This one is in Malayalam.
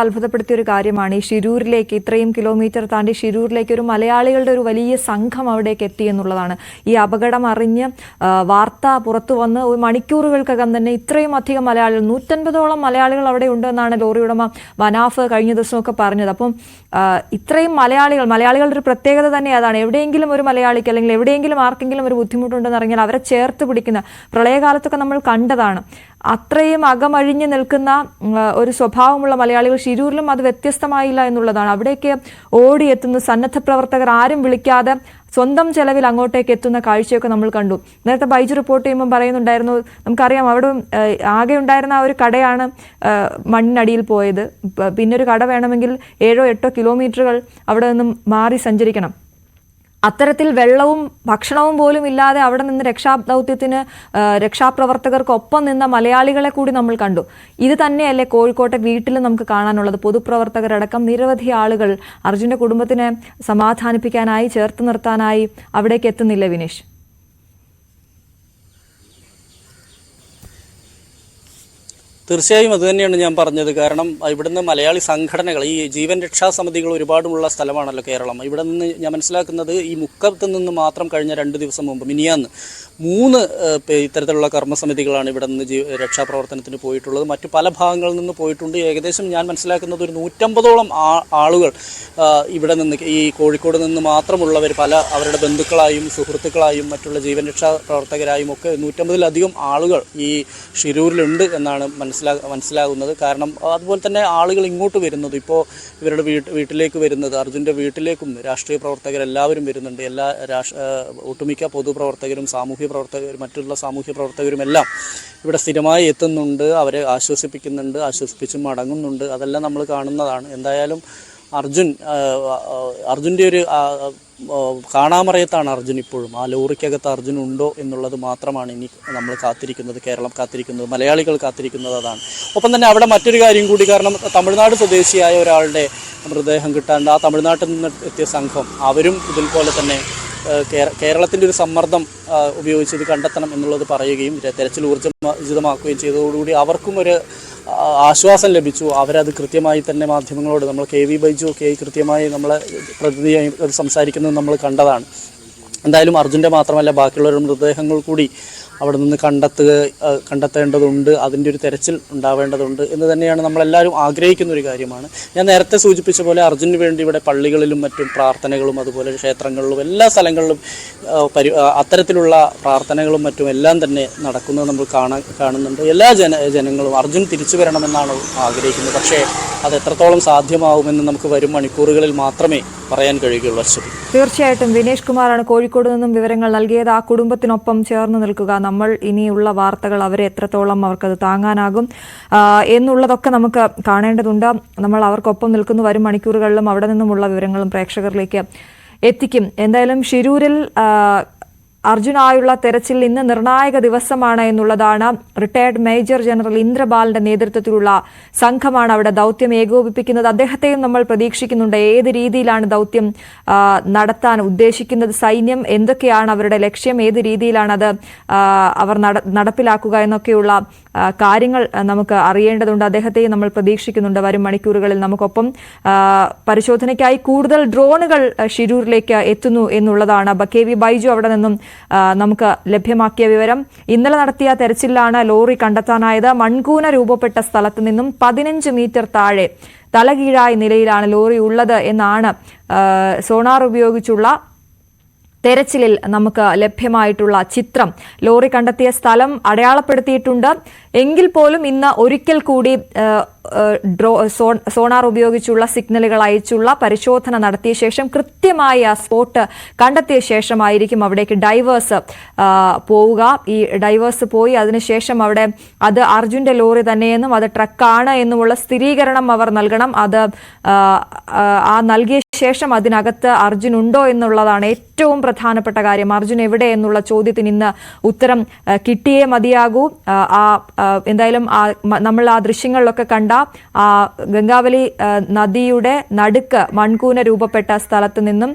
അത്ഭുതപ്പെടുത്തിയ ഒരു കാര്യമാണ് ഈ ഷിരൂരിലേക്ക് ഇത്രയും കിലോമീറ്റർ താണ്ടി ഷിരൂരിലേക്ക് ഒരു മലയാളികളുടെ ഒരു വലിയ സംഘം അവിടേക്ക് എത്തി എന്നുള്ളതാണ്. ഈ അപകടം അറിഞ്ഞ് വാർത്ത പുറത്തു വന്ന് ഒരു മണിക്കൂറുകൾക്കകം തന്നെ ഇത്രയും അധികം മലയാളികൾ 150ഓളം മലയാളികൾ അവിടെ ഉണ്ട് എന്നാണ് ലോറി ഉടമ വനാഫ് കഴിഞ്ഞ ദിവസമൊക്കെ പറഞ്ഞത്. അപ്പം ഇത്രയും മലയാളികളുടെ ഒരു പ്രത്യേകത തന്നെ അതാണ്. എവിടെയെങ്കിലും ഒരു മലയാളിക്ക് അല്ലെങ്കിൽ എവിടെയെങ്കിലും ആർക്കെങ്കിലും ഒരു ബുദ്ധിമുട്ടുണ്ടെന്ന് അറിഞ്ഞാൽ അവരെ ചേർത്ത് പിടിക്കുന്ന പ്രളയകാലത്തൊക്കെ നമ്മൾ കണ്ടതാണ്. അത്രയും അകമഴിഞ്ഞു നിൽക്കുന്ന ഒരു സ്വഭാവമുള്ള മലയാളികൾ ഷിരൂരിലും അത് വ്യത്യസ്തമായില്ല എന്നുള്ളതാണ്. അവിടേക്ക് ഓടിയെത്തുന്ന സന്നദ്ധ പ്രവർത്തകർ ആരും വിളിക്കാതെ സ്വന്തം ചെലവിൽ അങ്ങോട്ടേക്ക് എത്തുന്ന കാഴ്ചയൊക്കെ നമ്മൾ കണ്ടു. നേരത്തെ ബൈജു റിപ്പോർട്ട് ചെയ്യുമ്പോൾ പറയുന്നുണ്ടായിരുന്നു, നമുക്കറിയാം അവിടെ ആകെ ഉണ്ടായിരുന്ന ആ ഒരു കടയാണ് മണ്ണിനടിയിൽ പോയത്. പിന്നെ ഒരു കട വേണമെങ്കിൽ 7-8 കിലോമീറ്ററുകൾ അവിടെ നിന്നും മാറി സഞ്ചരിക്കണം. അത്തരത്തിൽ വെള്ളവും ഭക്ഷണവും പോലും ഇല്ലാതെ അവിടെ നിന്ന് രക്ഷാദൗത്യത്തിന് രക്ഷാപ്രവർത്തകർക്കൊപ്പം നിന്ന മലയാളികളെ കൂടി നമ്മൾ കണ്ടു. ഇത് തന്നെയല്ലേ കോഴിക്കോട്ടെ വീട്ടിൽ നമുക്ക് കാണാനുള്ളത്. പൊതുപ്രവർത്തകരടക്കം നിരവധി ആളുകൾ അർജുന്റെ കുടുംബത്തിനെ സമാധാനിപ്പിക്കാനായി ചേർത്ത് നിർത്താനായി അവിടേക്ക് എത്തുന്നില്ല വിനീഷ്? തീർച്ചയായും അതുതന്നെയാണ് ഞാൻ പറഞ്ഞത്. കാരണം ഇവിടുന്ന് മലയാളി സംഘടനകൾ, ഈ ജീവൻ രക്ഷാ സമിതികൾ ഒരുപാടുമുള്ള സ്ഥലമാണല്ലോ കേരളം. ഇവിടെ നിന്ന് ഞാൻ മനസ്സിലാക്കുന്നത് ഈ മുക്കത്ത് നിന്ന് മാത്രം കഴിഞ്ഞ 2 ദിവസം മുമ്പ് മിനിയാന്ന് 3 ഇത്തരത്തിലുള്ള കർമ്മസമിതികളാണ് ഇവിടെ നിന്ന് രക്ഷാപ്രവർത്തനത്തിന് പോയിട്ടുള്ളത്. മറ്റു പല ഭാഗങ്ങളിൽ നിന്ന് പോയിട്ടുണ്ട്. ഏകദേശം ഞാൻ മനസ്സിലാക്കുന്നത് ഒരു 150ഓളം ആളുകൾ ഇവിടെ നിന്ന്, ഈ കോഴിക്കോട് നിന്ന് മാത്രമുള്ളവർ, അവരുടെ ബന്ധുക്കളായും സുഹൃത്തുക്കളായും മറ്റുള്ള ജീവൻ രക്ഷാ പ്രവർത്തകരായും ഒക്കെ 150-ലധികം ആളുകൾ ഈ ഷിരൂരിലുണ്ട് എന്നാണ് മനസ്സിലാകുന്നത്. കാരണം അതുപോലെ തന്നെ ആളുകൾ ഇങ്ങോട്ട് വരുന്നത്, ഇപ്പോൾ ഇവരുടെ വീട്ടിലേക്ക് വരുന്നത്, അർജുൻ്റെ വീട്ടിലേക്കും രാഷ്ട്രീയ പ്രവർത്തകരെല്ലാവരും വരുന്നുണ്ട്. ഒട്ടുമിക്ക പൊതുപ്രവർത്തകരും സാമൂഹ്യ പ്രവർത്തകരും മറ്റുള്ള സാമൂഹ്യ പ്രവർത്തകരുമെല്ലാം ഇവിടെ സ്ഥിരമായി എത്തുന്നുണ്ട്. അവരെ ആശ്വസിപ്പിക്കുന്നുണ്ട്, ആശ്വസിപ്പിച്ചും മടങ്ങുന്നുണ്ട്. അതെല്ലാം നമ്മൾ കാണുന്നതാണ്. എന്തായാലും അർജുൻ്റെ ഒരു കാണാമറയത്താണ് അർജുൻ ഇപ്പോഴും. ആ ലോറിക്കകത്ത് അർജുൻ ഉണ്ടോ എന്നുള്ളത് മാത്രമാണ് ഇനി നമ്മൾ കാത്തിരിക്കുന്നത്, കേരളം കാത്തിരിക്കുന്നത്, മലയാളികൾ കാത്തിരിക്കുന്നത് അതാണ്. ഒപ്പം തന്നെ അവിടെ മറ്റൊരു കാര്യം കൂടി, കാരണം തമിഴ്നാട് സ്വദേശിയായ ഒരാളുടെ മൃതദേഹം കിട്ടാണ്ട് ആ തമിഴ്നാട്ടിൽ നിന്ന് എത്തിയ സംഘം അവരും ഇതുപോലെ തന്നെ കേരളത്തിൻ്റെ ഒരു സമ്മർദ്ദം ഉപയോഗിച്ച് ഇത് കണ്ടെത്തണം എന്നുള്ളത് പറയുകയും തെരച്ചിൽ ഊർജിതമാക്കുകയും ചെയ്തതോടുകൂടി അവർക്കും ഒരു ആശ്വാസം ലഭിച്ചു. അവരത് കൃത്യമായി തന്നെ മാധ്യമങ്ങളോട്, നമ്മൾ KV ബൈജു ഒക്കെ കൃത്യമായി നമ്മളെ പ്രതിനിധിയായി സംസാരിക്കുന്നത് നമ്മൾ കണ്ടതാണ്. എന്തായാലും അർജുൻ്റെ മാത്രമല്ല ബാക്കിയുള്ളവരുടെ മൃതദേഹങ്ങൾ കൂടി അവിടെ നിന്ന് കണ്ടെത്തേണ്ടതുണ്ട്. അതിൻ്റെ ഒരു തെരച്ചിൽ ഉണ്ടാവേണ്ടതുണ്ട് എന്ന് തന്നെയാണ് നമ്മളെല്ലാവരും ആഗ്രഹിക്കുന്ന ഒരു കാര്യമാണ്. ഞാൻ നേരത്തെ സൂചിപ്പിച്ച പോലെ അർജുന് വേണ്ടി ഇവിടെ പള്ളികളിലും മറ്റും പ്രാർത്ഥനകളും അതുപോലെ ക്ഷേത്രങ്ങളിലും എല്ലാ സ്ഥലങ്ങളിലും അത്തരത്തിലുള്ള പ്രാർത്ഥനകളും മറ്റും എല്ലാം തന്നെ നടക്കുന്നത് നമ്മൾ കാണുന്നുണ്ട്. എല്ലാ ജനങ്ങളും അർജുൻ തിരിച്ചു വരണമെന്നാണ് ആഗ്രഹിക്കുന്നത്. പക്ഷേ അത് എത്രത്തോളം സാധ്യമാവുമെന്ന് നമുക്ക് വരും മണിക്കൂറുകളിൽ മാത്രമേ പറയാൻ കഴിയുകയുള്ളൂ. അശ്വതി, തീർച്ചയായിട്ടും വിനേഷ് കുമാറാണ് കോഴിക്കോട് നിന്നും വിവരങ്ങൾ നൽകിയത്. ആ കുടുംബത്തിനൊപ്പം ചേർന്ന് നിൽക്കുക. നമ്മൾ ഇനിയുള്ള വാർത്തകൾ അവരെ എത്രത്തോളം അവർക്കത് താങ്ങാനാകും എന്നുള്ളതൊക്കെ നമുക്ക് കാണേണ്ടതുണ്ട്. നമ്മൾ അവർക്കൊപ്പം നിൽക്കുന്നു. വരും മണിക്കൂറുകളിലും അവിടെ നിന്നുമുള്ള വിവരങ്ങളും പ്രേക്ഷകരിലേക്ക് എത്തിക്കും. എന്തായാലും ഷിരൂരിൽ അർജുനായുള്ള തെരച്ചിൽ ഇന്ന് നിർണായക ദിവസമാണ് എന്നുള്ളതാണ്. റിട്ടയർഡ് മേജർ ജനറൽ ഇന്ദ്രബാലിന്റെ നേതൃത്വത്തിലുള്ള സംഘമാണ് അവിടെ ദൗത്യം ഏകോപിപ്പിക്കുന്നത്. അദ്ദേഹത്തെയും നമ്മൾ പ്രതീക്ഷിക്കുന്നുണ്ട്. ഏത് രീതിയിലാണ് ദൗത്യം നടത്താൻ ഉദ്ദേശിക്കുന്നത്, സൈന്യം എന്തൊക്കെയാണ് അവരുടെ ലക്ഷ്യം, ഏത് രീതിയിലാണ് അത് അവർ നടപ്പിലാക്കുക എന്നൊക്കെയുള്ള കാര്യങ്ങൾ നമുക്ക് അറിയേണ്ടതുണ്ട്. അദ്ദേഹത്തെയും നമ്മൾ പ്രതീക്ഷിക്കുന്നുണ്ട്. വരും മണിക്കൂറുകളിൽ നമുക്കൊപ്പം പരിശോധനയ്ക്കായി കൂടുതൽ ഡ്രോണുകൾ ഷിരൂരിലേക്ക് എത്തുന്നു എന്നുള്ളതാണ് KV ബൈജു അവിടെ നിന്നും നമുക്ക് ലഭ്യമാക്കിയ വിവരം. ഇന്നലെ നടത്തിയ തെരച്ചിലാണ് ലോറി കണ്ടെത്താനായത്. മൺകൂന രൂപപ്പെട്ട സ്ഥലത്ത് നിന്നും 15 മീറ്റർ താഴെ തലകീഴായ നിലയിലാണ് ലോറി ഉള്ളത് എന്നാണ് സോണാർ ഉപയോഗിച്ചുള്ള തെരച്ചിലിൽ നമുക്ക് ലഭ്യമായിട്ടുള്ള ചിത്രം. ലോറി കണ്ടെത്തിയ സ്ഥലം അടയാളപ്പെടുത്തിയിട്ടുണ്ട്. എങ്കിൽ പോലും ഇന്ന് ഒരിക്കൽ കൂടി സോണാർ ഉപയോഗിച്ചുള്ള സിഗ്നലുകൾ അയച്ചുള്ള പരിശോധന നടത്തിയ ശേഷം കൃത്യമായി ആ സ്പോട്ട് കണ്ടെത്തിയ ശേഷമായിരിക്കും അവിടേക്ക് ഡൈവേഴ്സ് പോവുക. ഈ ഡൈവേഴ്സ് പോയി അതിനുശേഷം അവിടെ അത് അർജുന്റെ ലോറി തന്നെയെന്നും അത് ട്രക്കാണ് എന്നുമുള്ള സ്ഥിരീകരണം അവർ നൽകണം. അത് നൽകിയ ശേഷം അതിനകത്ത് അർജുൻ ഉണ്ടോ എന്നുള്ളതാണ് ഏറ്റവും പ്രധാനപ്പെട്ട കാര്യം. അർജുൻ എവിടെ എന്നുള്ള ചോദ്യത്തിന് ഇന്ന് ഉത്തരം കിട്ടിയേ മതിയാകൂ. എന്തായാലും നമ്മൾ ആ ദൃശ്യങ്ങളിലൊക്കെ കണ്ട ആ ഗംഗാവലി നദിയുടെ നടുക്ക് മൺകൂന രൂപപ്പെട്ട സ്ഥലത്ത് നിന്നും